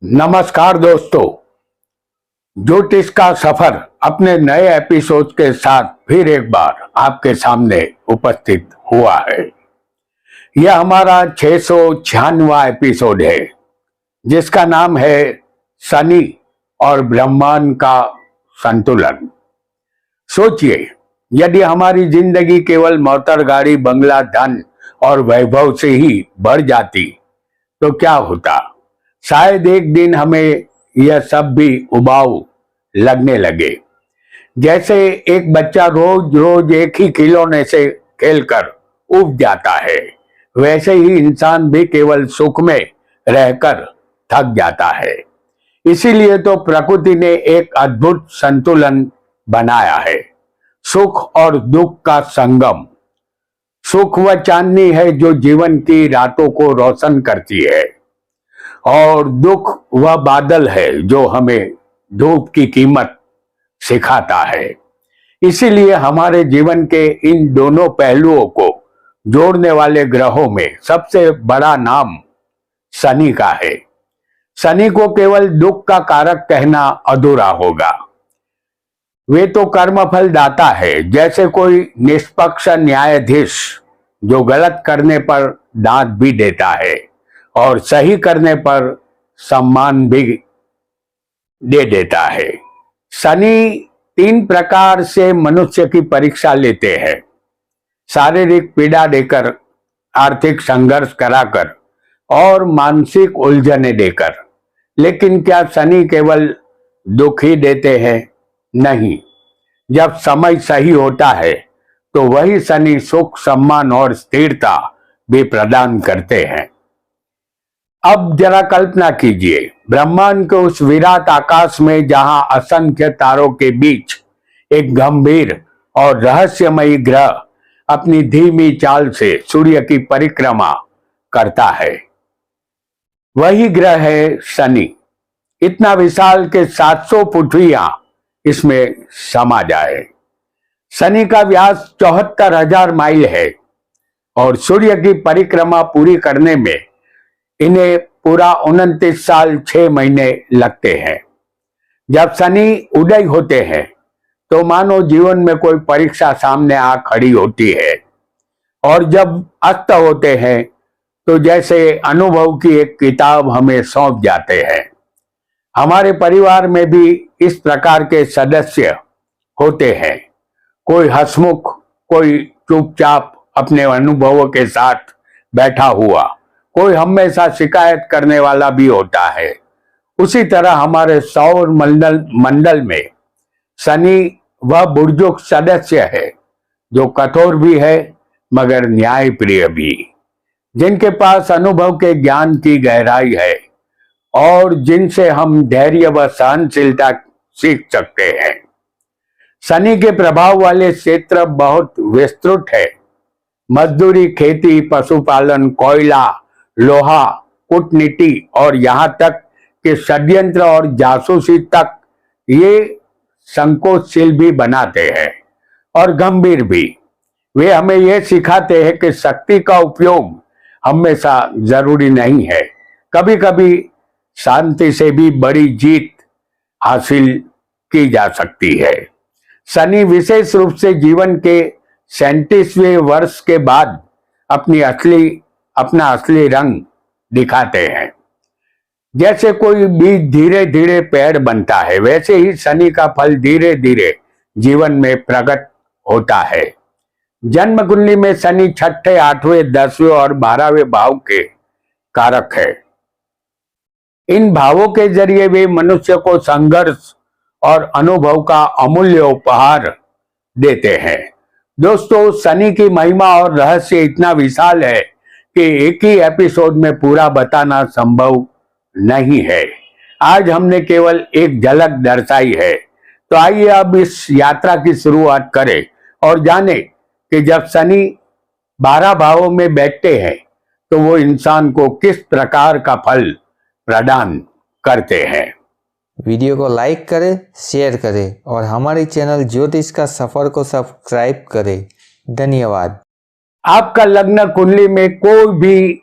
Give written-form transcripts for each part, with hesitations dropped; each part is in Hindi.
नमस्कार दोस्तों, ज्योतिष का सफर अपने नए एपिसोड के साथ फिर एक बार आपके सामने उपस्थित हुआ है। यह हमारा 696वां एपिसोड है, जिसका नाम है शनि और ब्रह्मांड का संतुलन। सोचिए, यदि हमारी जिंदगी केवल मोटर गाड़ी, बंगला, धन और वैभव से ही बढ़ जाती तो क्या होता। शायद एक दिन हमें यह सब भी उबाऊ लगने लगे। जैसे एक बच्चा रोज रोज एक ही खिलौने से खेलकर उब जाता है, वैसे ही इंसान भी केवल सुख में रहकर थक जाता है। इसीलिए तो प्रकृति ने एक अद्भुत संतुलन बनाया है, सुख और दुख का संगम। सुख वह चांदनी है जो जीवन की रातों को रोशन करती है, और दुख वह बादल है जो हमें धूप की कीमत सिखाता है। इसीलिए हमारे जीवन के इन दोनों पहलुओं को जोड़ने वाले ग्रहों में सबसे बड़ा नाम शनि का है। शनि को केवल दुख का कारक कहना अधूरा होगा। वे तो कर्मफल दाता है, जैसे कोई निष्पक्ष न्यायाधीश जो गलत करने पर डांट भी देता है और सही करने पर सम्मान भी दे देता है। शनि 3 प्रकार से मनुष्य की परीक्षा लेते हैं: शारीरिक पीड़ा देकर, आर्थिक संघर्ष कराकर और मानसिक उलझने देकर। लेकिन क्या शनि केवल दुख ही देते हैं? नहीं, जब समय सही होता है तो वही शनि सुख, सम्मान और स्थिरता भी प्रदान करते हैं। अब जरा कल्पना कीजिए, ब्रह्मांड के उस विराट आकाश में जहां असंख्य तारों के बीच एक गंभीर और रहस्यमयी ग्रह अपनी धीमी चाल से सूर्य की परिक्रमा करता है, वही ग्रह है शनि। इतना विशाल के 700 पृथ्वियां इसमें समा जाए। शनि का व्यास 74,000 माइल है और सूर्य की परिक्रमा पूरी करने में इन्हें पूरा 29 साल 6 महीने लगते हैं। जब शनि उदय होते हैं तो मानो जीवन में कोई परीक्षा सामने आ खड़ी होती है, और जब अस्त होते हैं तो जैसे अनुभव की एक किताब हमें सौंप जाते हैं। हमारे परिवार में भी इस प्रकार के सदस्य होते हैं, कोई हंसमुख, कोई चुपचाप अपने अनुभवों के साथ बैठा हुआ, कोई हमेशा शिकायत करने वाला भी होता है। उसी तरह हमारे सौर मंडल में शनि वह बुर्जुर्ग सदस्य है जो कठोर भी है मगर न्यायप्रिय भी, जिनके पास अनुभव के ज्ञान की गहराई है और जिनसे हम धैर्य व सहनशीलता सीख सकते हैं। शनि के प्रभाव वाले क्षेत्र बहुत विस्तृत है। मजदूरी, खेती, पशुपालन, कोयला, लोहा, कूटनीति और यहाँ तक कि षड्यंत्र और जासूसी तक ये संकोचशील भी बनाते हैं और गंभीर भी। वे हमें यह सिखाते हैं कि शक्ति का उपयोग हमेशा जरूरी नहीं है। कभी कभी शांति से भी बड़ी जीत हासिल की जा सकती है। शनि विशेष रूप से जीवन के 37वें वर्ष के बाद अपना असली रंग दिखाते हैं। जैसे कोई बीज धीरे धीरे पेड़ बनता है, वैसे ही शनि का फल धीरे धीरे जीवन में प्रकट होता है। जन्म कुंडली में शनि 6ठे, 8वें, 10वें और 12वें भाव के कारक है। इन भावों के जरिए वे मनुष्य को संघर्ष और अनुभव का अमूल्य उपहार देते हैं। दोस्तों, शनि की महिमा और रहस्य इतना विशाल है कि एक ही एपिसोड में पूरा बताना संभव नहीं है। आज हमने केवल एक झलक दर्शाई है, तो आइए अब इस यात्रा की शुरुआत करें और जाने कि जब शनि 12 भावों में बैठते हैं तो वो इंसान को किस प्रकार का फल प्रदान करते हैं। वीडियो को लाइक करें, शेयर करें और हमारे चैनल ज्योतिष का सफर को सब्सक्राइब करें। धन्यवाद। आपका लग्न कुंडली में कोई भी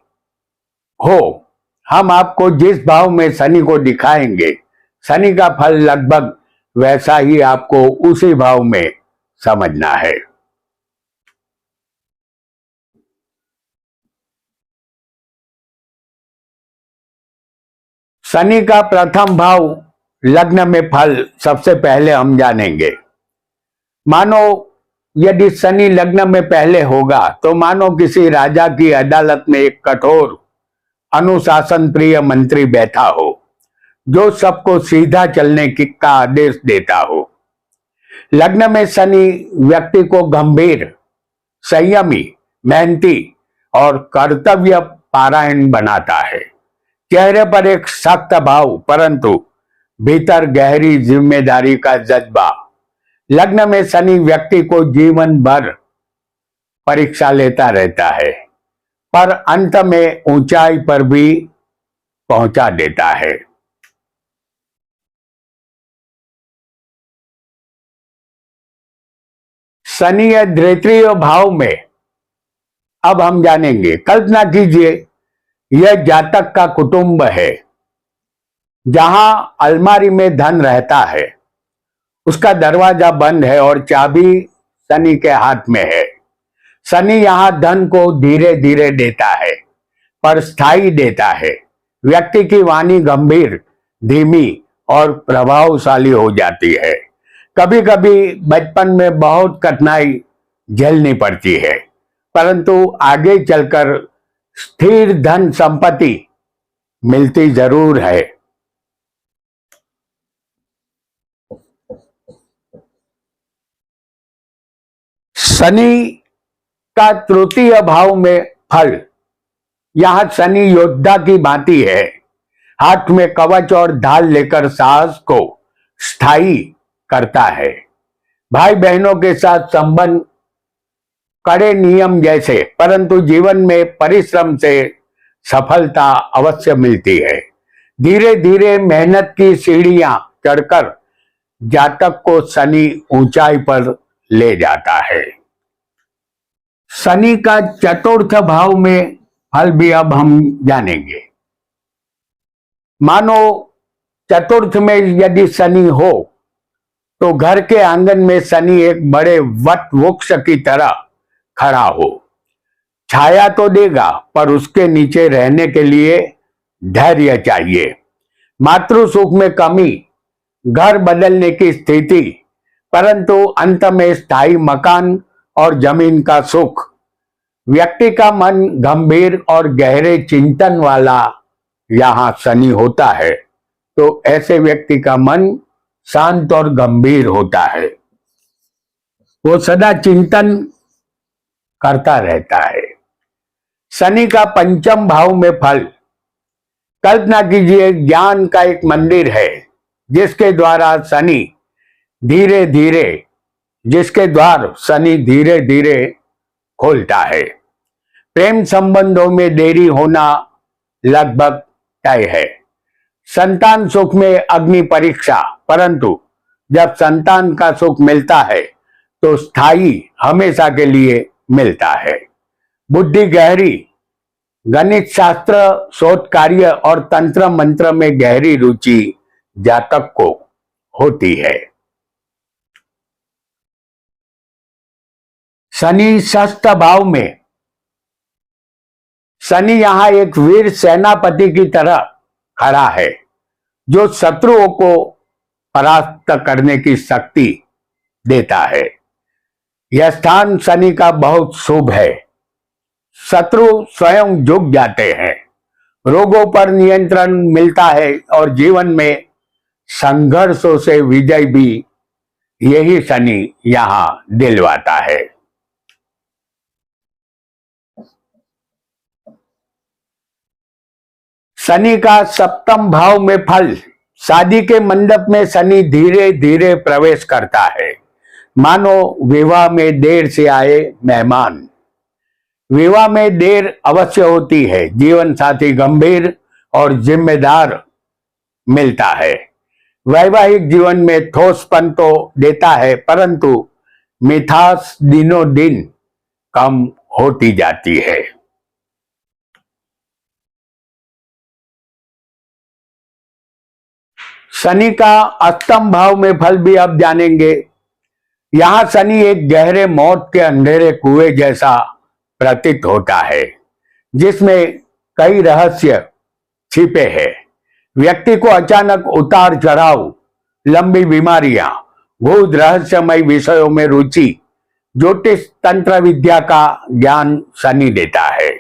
हो, हम आपको जिस भाव में शनि को दिखाएंगे, शनि का फल लगभग वैसा ही आपको उसी भाव में समझना है। शनि का प्रथम भाव लग्न में फल सबसे पहले हम जानेंगे। मानो यदि शनि लग्न में पहले होगा तो मानो किसी राजा की अदालत में एक कठोर अनुशासन प्रिय मंत्री बैठा हो, जो सबको सीधा चलने का आदेश देता हो। लग्न में शनि व्यक्ति को गंभीर, संयमी, मेहनती और कर्तव्य पारायण बनाता है। चेहरे पर एक सख्त भाव परंतु भीतर गहरी जिम्मेदारी का जज्बा। लग्न में शनि व्यक्ति को जीवन भर परीक्षा लेता रहता है, पर अंत में ऊंचाई पर भी पहुंचा देता है। शनि द्वितीय भाव में अब हम जानेंगे। कल्पना कीजिए, यह जातक का कुटुंब है, जहां अलमारी में धन रहता है, उसका दरवाजा बंद है और चाबी शनि के हाथ में है। शनि यहां धन को धीरे धीरे देता है, पर स्थायी देता है। व्यक्ति की वाणी गंभीर, धीमी और प्रभावशाली हो जाती है। कभी कभी बचपन में बहुत कठिनाई झेलनी पड़ती है, परंतु आगे चलकर स्थिर धन संपत्ति मिलती जरूर है। शनि का तृतीय भाव में फल। यहां शनि योद्धा की भांति है, हाथ में कवच और ढाल लेकर साहस को स्थायी करता है। भाई बहनों के साथ संबंध कड़े नियम जैसे, परंतु जीवन में परिश्रम से सफलता अवश्य मिलती है। धीरे धीरे मेहनत की सीढ़ियां चढ़कर जातक को शनि ऊंचाई पर ले जाता है। शनि का चतुर्थ भाव में फल भी अब हम जानेंगे। मानो चतुर्थ में यदि शनि हो तो घर के आंगन में शनि एक बड़े वट वृक्ष की तरह खड़ा हो। छाया तो देगा, पर उसके नीचे रहने के लिए धैर्य चाहिए। मातृ सुख में कमी, घर बदलने की स्थिति, परंतु अंत में स्थायी मकान और जमीन का सुख। व्यक्ति का मन गंभीर और गहरे चिंतन वाला यहां शनि होता है, तो ऐसे व्यक्ति का मन शांत और गंभीर होता है। वो सदा चिंतन करता रहता है। शनि का पंचम भाव में फल। कल्पना कीजिए, ज्ञान का एक मंदिर है, जिसके द्वार शनि धीरे धीरे खोलता है। प्रेम संबंधों में देरी होना लगभग तय है। संतान सुख में अग्नि परीक्षा, परंतु जब संतान का सुख मिलता है तो स्थायी हमेशा के लिए मिलता है। बुद्धि गहरी, गणित शास्त्र, शोध कार्य और तंत्र मंत्र में गहरी रुचि जातक को होती है। शनि षष्ठ भाव में। शनि यहां एक वीर सेनापति की तरह खड़ा है, जो शत्रुओं को परास्त करने की शक्ति देता है। यह स्थान शनि का बहुत शुभ है। शत्रु स्वयं झुक जाते हैं, रोगों पर नियंत्रण मिलता है और जीवन में संघर्षों से विजय भी यही शनि यहां दिलवाता है। शनि का सप्तम भाव में फल। शादी के मंडप में शनि धीरे धीरे प्रवेश करता है, मानो विवाह में देर से आए मेहमान। विवाह में देर अवश्य होती है। जीवन साथी गंभीर और जिम्मेदार मिलता है। वैवाहिक जीवन में ठोसपन तो देता है, परंतु मिठास दिनों दिन कम होती जाती है। शनि का अष्टम भाव में फल भी अब जानेंगे। यहां शनि एक गहरे मौत के अंधेरे कुएं जैसा प्रतीत होता है, जिसमें कई रहस्य छिपे हैं। व्यक्ति को अचानक उतार चढ़ाव, लंबी बीमारियां, भूत रहस्यमय विषयों में रुचि, ज्योतिष तंत्र विद्या का ज्ञान शनि देता है।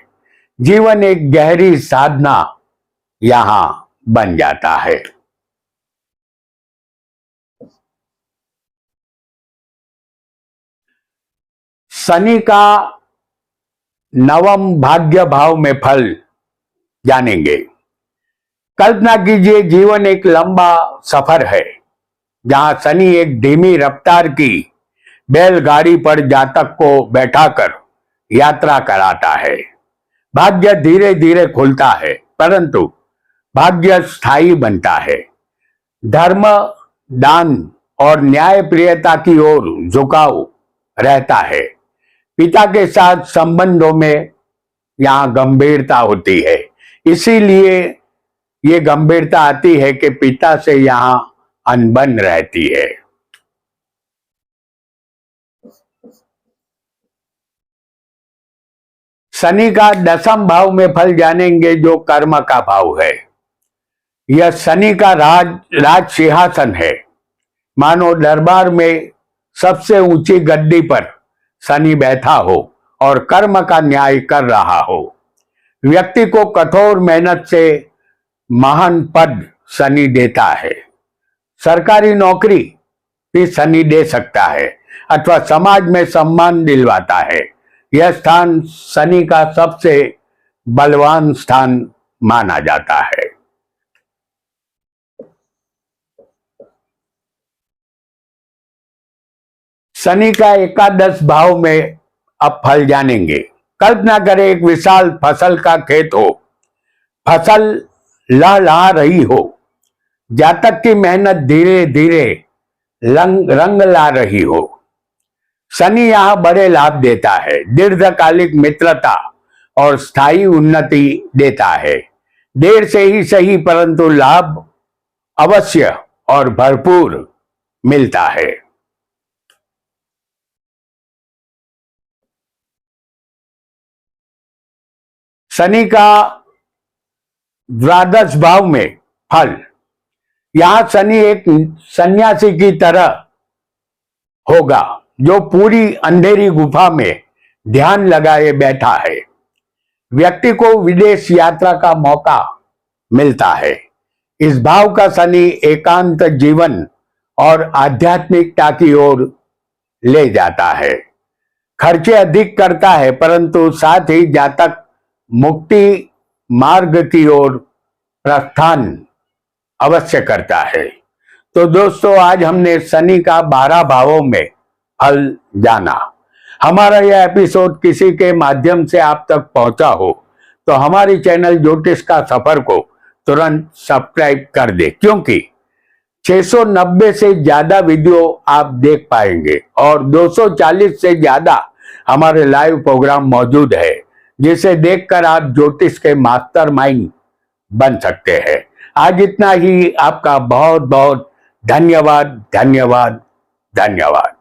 जीवन एक गहरी साधना यहां बन जाता है। शनि का नवम भाग्य भाव में फल जानेंगे। कल्पना कीजिए, जीवन एक लंबा सफर है जहां शनि एक धीमी रफ्तार की बैलगाड़ी पर जातक को बैठाकर यात्रा कराता है। भाग्य धीरे धीरे खुलता है, परंतु भाग्य स्थायी बनता है। धर्म, दान और न्याय प्रियता की ओर झुकाव रहता है। पिता के साथ संबंधों में यहां गंभीरता होती है, इसीलिए ये गंभीरता आती है कि पिता से यहां अनबन रहती है। शनि का दसम भाव में फल जानेंगे, जो कर्म का भाव है। यह शनि का राज सिंहासन है। मानो दरबार में सबसे ऊंची गद्दी पर शनि बैठा हो और कर्म का न्याय कर रहा हो। व्यक्ति को कठोर मेहनत से महान पद शनि देता है। सरकारी नौकरी भी शनि दे सकता है अथवा समाज में सम्मान दिलवाता है। यह स्थान शनि का सबसे बलवान स्थान माना जाता है। शनि का एकादश भाव में अब फल जानेंगे। कल्पना करें, एक विशाल फसल का खेत हो, फसल लहलहा रही हो, जातक की मेहनत धीरे धीरे रंग ला रही हो। शनि यहां बड़े लाभ देता है, दीर्घकालिक मित्रता और स्थायी उन्नति देता है। देर से ही सही, परंतु लाभ अवश्य और भरपूर मिलता है। शनि का द्वादश भाव में फल। यहां शनि एक सन्यासी की तरह होगा, जो पूरी अंधेरी गुफा में ध्यान लगाए बैठा है। व्यक्ति को विदेश यात्रा का मौका मिलता है। इस भाव का शनि एकांत जीवन और आध्यात्मिकता की ओर ले जाता है। खर्चे अधिक करता है, परंतु साथ ही जातक मुक्ति मार्ग की ओर प्रस्थान अवश्य करता है। तो दोस्तों, आज हमने शनि का 12 भावों में फल जाना। हमारा यह एपिसोड किसी के माध्यम से आप तक पहुंचा हो तो हमारी चैनल ज्योतिष का सफर को तुरंत सब्सक्राइब कर दे, क्योंकि 690 से ज्यादा वीडियो आप देख पाएंगे और 240 से ज्यादा हमारे लाइव प्रोग्राम मौजूद है, जिसे देखकर आप ज्योतिष के मास्टरमाइंड बन सकते हैं। आज इतना ही। आपका बहुत बहुत धन्यवाद, धन्यवाद, धन्यवाद।